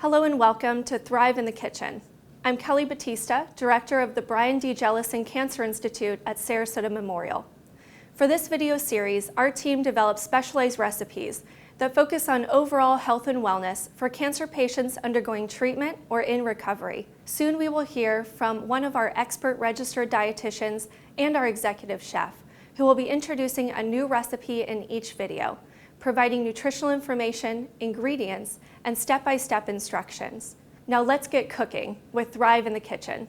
Hello and welcome to Thrive in the Kitchen. I'm Kelly Batista, Director of the Brian D. Jellison Cancer Institute at Sarasota Memorial. For this video series, our team develops specialized recipes that focus on overall health and wellness for cancer patients undergoing treatment or in recovery. Soon we will hear from one of our expert registered dietitians and our executive chef, who will be introducing a new recipe in each video, providing nutritional information, ingredients, and step-by-step instructions. Now let's get cooking with Thrive in the Kitchen.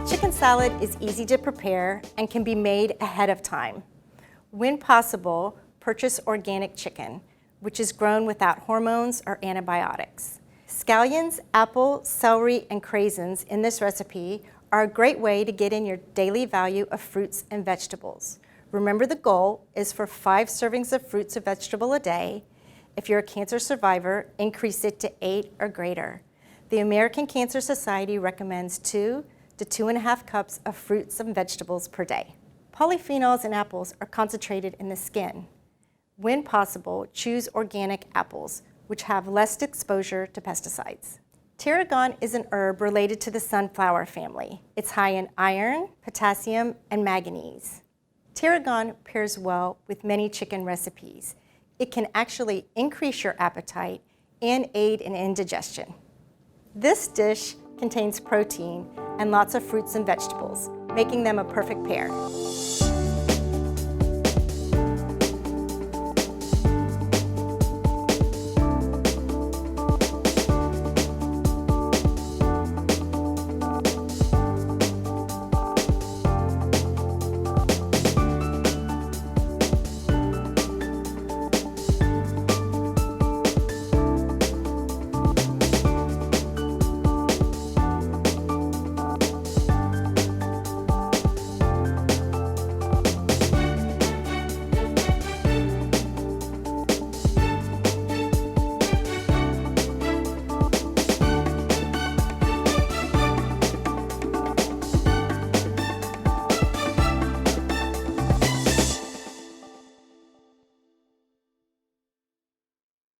Chicken salad is easy to prepare and can be made ahead of time. When possible, purchase organic chicken, which is grown without hormones or antibiotics. Scallions, apple, celery, and craisins in this recipe are a great way to get in your daily value of fruits and vegetables. Remember, the goal is for 5 servings of fruits or vegetable a day. If you're a cancer survivor, increase it to 8 or greater. The American Cancer Society recommends 2 to 2.5 cups of fruits and vegetables per day. Polyphenols in apples are concentrated in the skin. When possible, choose organic apples, which have less exposure to pesticides. Tarragon is an herb related to the sunflower family. It's high in iron, potassium, and manganese. Tarragon pairs well with many chicken recipes. It can actually increase your appetite and aid in indigestion. This dish contains protein and lots of fruits and vegetables, making them a perfect pair.